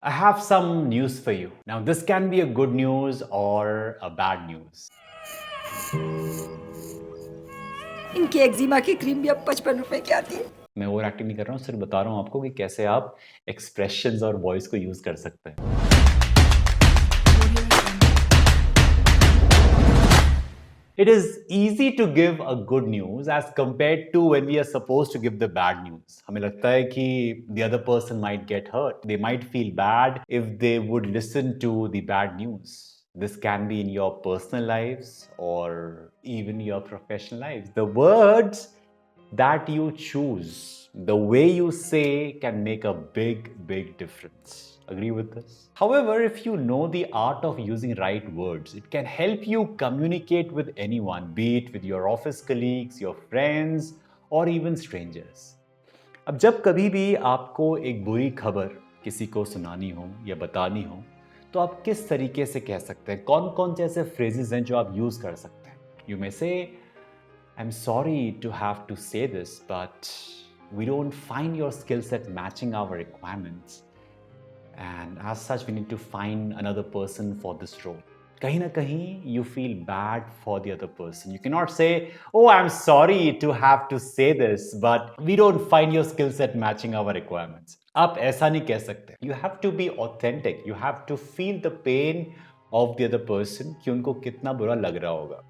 I have some news for you. Now, this can be a good news or a bad news. इनकी eczema की cream भी अब 55 रुपए की आती है। मैं ओवर एक्टिंग नहीं कर रहा हूँ, सिर्फ बता रहा हूँ आपको कि कैसे आप एक्सप्रेशंस और वॉइस को यूज कर सकते हैं। It is easy to give a good news as compared to when we are supposed to give the bad news. हमें लगता है कि the other person might get hurt. They might feel bad if they would listen to the bad news. This can be in your personal lives or even your professional lives. The words that you choose, the way you say can make a big difference. Agree with this? However, if you know the art of using right words, it can help you communicate with anyone, be it with your office colleagues, your friends, or even strangers. अब जब कभी भी आपको एक बुरी खबर किसी को सुनानी हो या बतानी हो, तो आप किस तरीके से कह सकते हैं? कौन कौन से ऐसे फ्रेजेस हैं जो आप यूज कर सकते हैं? यू मे से I'm sorry to have to say this, but we don't find your skill set matching our requirements. And as such, we need to find another person for this role. Kahin na kahin, you feel bad for the other person. You cannot say, oh, I'm sorry to have to say this, but we don't find your skill set matching our requirements. आप ऐसा नहीं कह सकते. You have to be authentic. You have to feel the pain of the other person कि उनको कितना बुरा लग रहा होगा.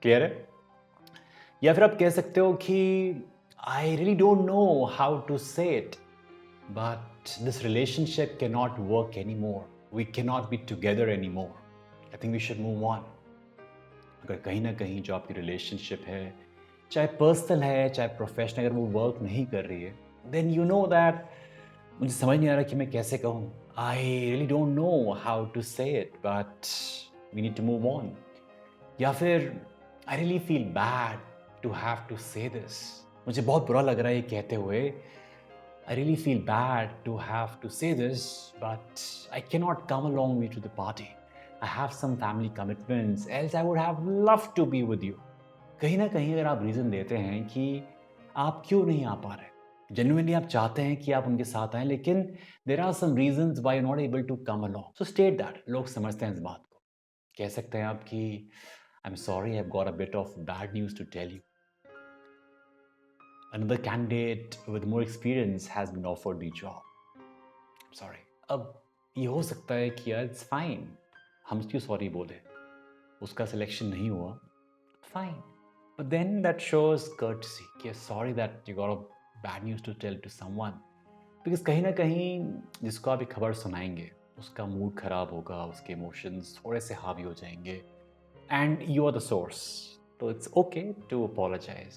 Clear है? या फिर आप कह सकते हो कि I really don't know how to say it but this relationship can not work anymore we can not be together anymore I think we should move on अगर कहीं ना कहीं जो आपकी रिलेशनशिप है चाहे पर्सनल है चाहे प्रोफेशनल अगर वो वर्क नहीं कर रही है देन यू नो दैट मुझे समझ नहीं आ रहा कि मैं कैसे कहूँ I really don't know how to say it but we need to move on या फिर I really feel bad to have to say this मुझे बहुत बुरा लग रहा है ये कहते हुए I really feel bad to have to say this but I can not come along with to the party I have some family commitments else I would have love to be with you कहीं ना कहीं अगर आप reason देते हैं कि आप क्यों नहीं आ पा रहे जेन्युइनली आप चाहते हैं कि आप उनके साथ आएं लेकिन there are some reasons why you not able to come along so state that लोग समझते हैं इस बात को कह सकते हैं आप कि I'm sorry, I've got a bit of bad news to tell you. Another candidate with more experience has been offered the job. I'm sorry. अब ये हो सकता है कि यार it's fine. हम क्यों सॉरी बोले उसका सिलेक्शन नहीं हुआ fine. But then that shows courtesy कि sorry that you got a bad news to tell to someone. Because कहीं ना कहीं जिसको आप ये खबर सुनाएंगे उसका मूड खराब होगा उसके इमोशंस थोड़े से हावी हो जाएंगे and you are the source. So it's okay to apologize.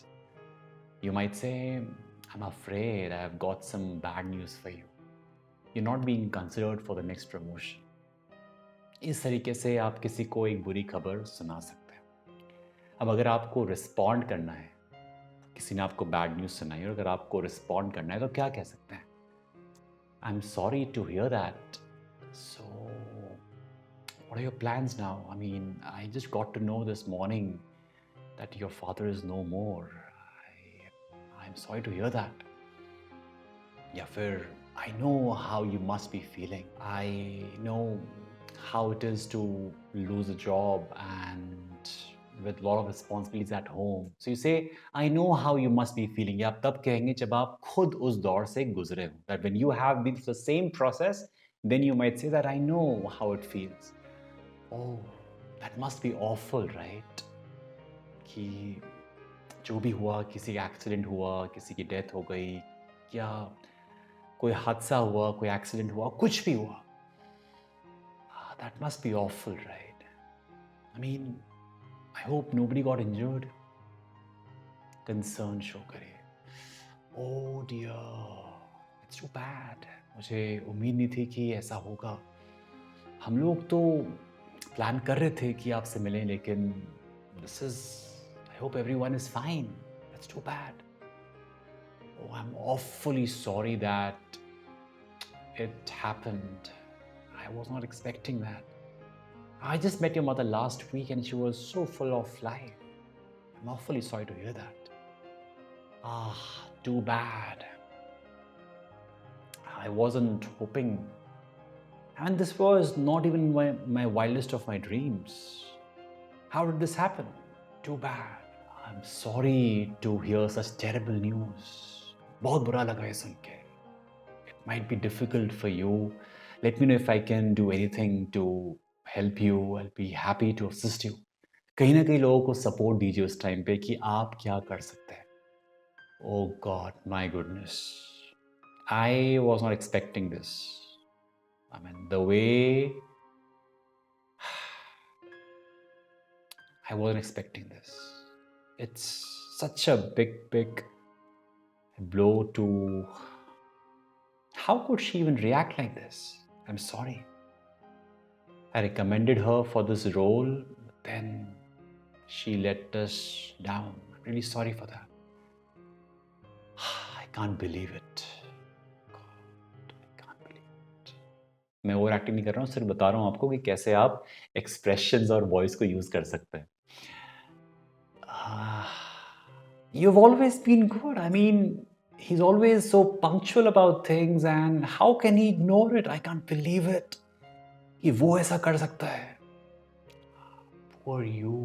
You might say, I'm afraid I have got some bad news for you. You're not being considered for the next promotion. इस तरीके से आप किसी को एक बुरी खबर सुना सकते हैं अब अगर आपको रिस्पॉन्ड करना है किसी ने आपको बैड न्यूज़ सुनाई और अगर आपको रिस्पॉन्ड करना है तो क्या कह सकते हैं I am sorry to hear that so what are your plans now? I mean, I just got to know this morning that your father is no more. I'm sorry to hear that. या फिर I know how you must be feeling. I know how it is to lose a job and with a lot of responsibilities at home. So you say, I know how you must be feeling. या आप तब कहेंगे जब आप खुद उस दौर से गुजरे हो. That when you have been through the same process, then you might say that I know how it feels. Oh, that must be awful, right? कि जो भी हुआ किसी एक्सीडेंट हुआ किसी की डेथ हो गई या कोई हादसा हुआ कोई एक्सीडेंट हुआ कुछ भी हुआ that must be awful, right? I mean, I hope nobody got injured. Concern show करिए. Oh dear, it's too bad. मुझे उम्मीद नहीं थी कि ऐसा होगा. हम लोग तो प्लान कर रहे थे कि आपसे मिलें लेकिन this is I hope everyone is fine. That's too bad. Oh, I'm awfully sorry that it happened. I was not expecting that. I just met your mother last week and she was so full of life. I'm awfully sorry to hear that. Ah, too bad. I wasn't hoping And this was not even my wildest of my dreams. How did this happen? Too bad. I'm sorry to hear such terrible news. बहुत बुरा लगा ये सुन के. It might be difficult for you. Let me know if I can do anything to help you. I'll be happy to assist you. कहीं ना कहीं लोगों को सपोर्ट दीजिए उस टाइम पे कि आप क्या कर सकते हैं. Oh God, my goodness. I was not expecting this. I mean, the way I wasn't expecting this. It's such a big blow to. How could she even react like this? I'm sorry. I recommended her for this role, then she let us down. I'm really sorry for that. I can't believe it. God, I can't believe it. मैं over acting नहीं कर रहा हूँ, सिर्फ बता रहा हूँ आपको कि कैसे आप एक्सप्रेशंस और वॉइस को यूज कर सकते हैं. You've always been good. I mean, he's always so punctual about things, and how can he ignore it? I can't believe it. कि वो ऐसा कर सकता है. Poor you.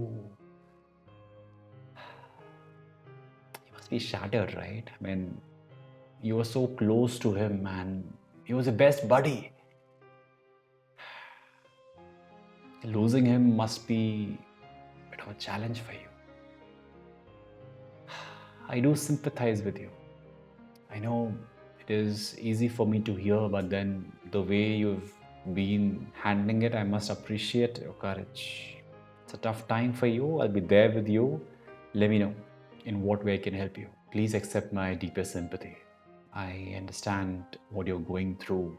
You must be shattered, right? I mean, you were so close to him, and he was your best buddy. Losing him must be a bit of a challenge for you. I do sympathize with you. I know it is easy for me to hear, but then the way you've been handling it, I must appreciate your courage. It's a tough time for you. I'll be there with you. Let me know in what way I can help you. Please accept my deepest sympathy. I understand what you're going through,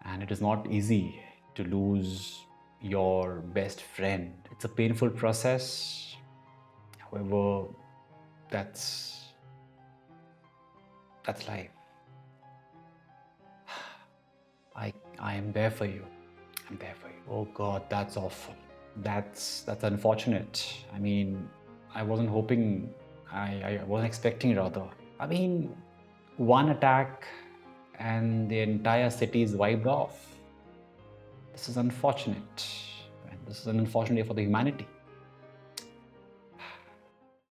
and it is not easy to lose your best friend. It's a painful process. However, that's life. I am there for you. I'm there for you. Oh God, that's awful. That's unfortunate. I mean, I wasn't hoping. I wasn't expecting rather. I mean, one attack and the entire city is wiped off. This is unfortunate. And this is an unfortunate day for the humanity.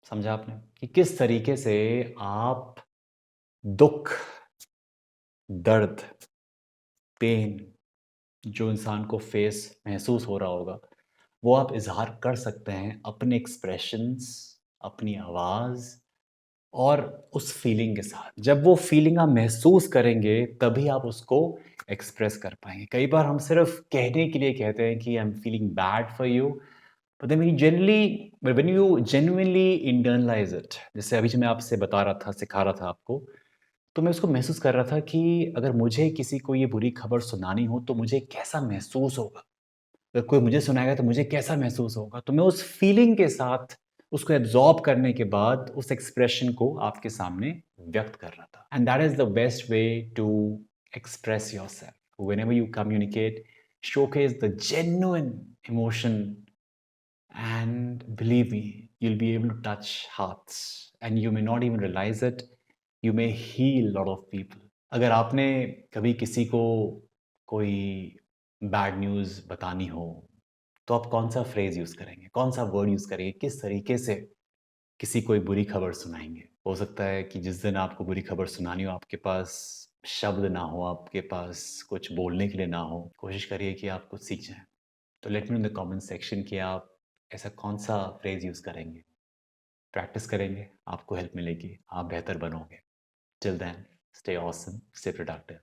समझा आपने कि किस तरीके से आप दुख, दर्द, pen जो इंसान को फेस महसूस हो रहा होगा, वो आप इजहार कर सकते हैं अपने एक्सप्रेशंस, अपनी आवाज़ और उस फीलिंग के साथ. जब वो फीलिंग आप महसूस करेंगे तभी आप उसको एक्सप्रेस कर पाएंगे. कई बार हम सिर्फ कहने के लिए कहते हैं कि I am feeling bad for you, but then when you genuinely internalise it, जैसे अभी जो मैं आपसे बता रहा था, सिखा रहा था आपको, तो मैं उसको महसूस कर रहा था कि अगर मुझे किसी को ये बुरी खबर सुनानी हो तो मुझे कैसा महसूस होगा. अगर कोई मुझे सुनाएगा तो मुझे कैसा महसूस होगा. तो मैं उस फीलिंग के साथ उसको एब्जॉर्ब करने के बाद उस एक्सप्रेशन को आपके सामने व्यक्त कर रहा था. And that is the best way to express yourself. Whenever you communicate, showcase the genuine emotion, and believe me, you'll be able to touch hearts, and you may not even realize it. You may heal a lot of people. अगर आपने कभी किसी को कोई bad news बतानी हो, तो आप कौन सा फ्रेज़ यूज़ करेंगे, कौन सा वर्ड यूज़ करेंगे, किस तरीके से किसी कोई बुरी खबर सुनाएंगे. हो सकता है कि जिस दिन आपको बुरी खबर सुनानी हो, आपके पास शब्द ना हो, आपके पास कुछ बोलने के लिए ना हो. कोशिश करिए कि आप कुछ सीख जाएं. तो let me know in the comment section कि आप ऐसा कौन सा फ्रेज़ यूज़ करेंगे. प्रैक्टिस करेंगे, आपको हेल्प मिलेगी, आप बेहतर बनोगे. Till then, stay awesome, stay productive.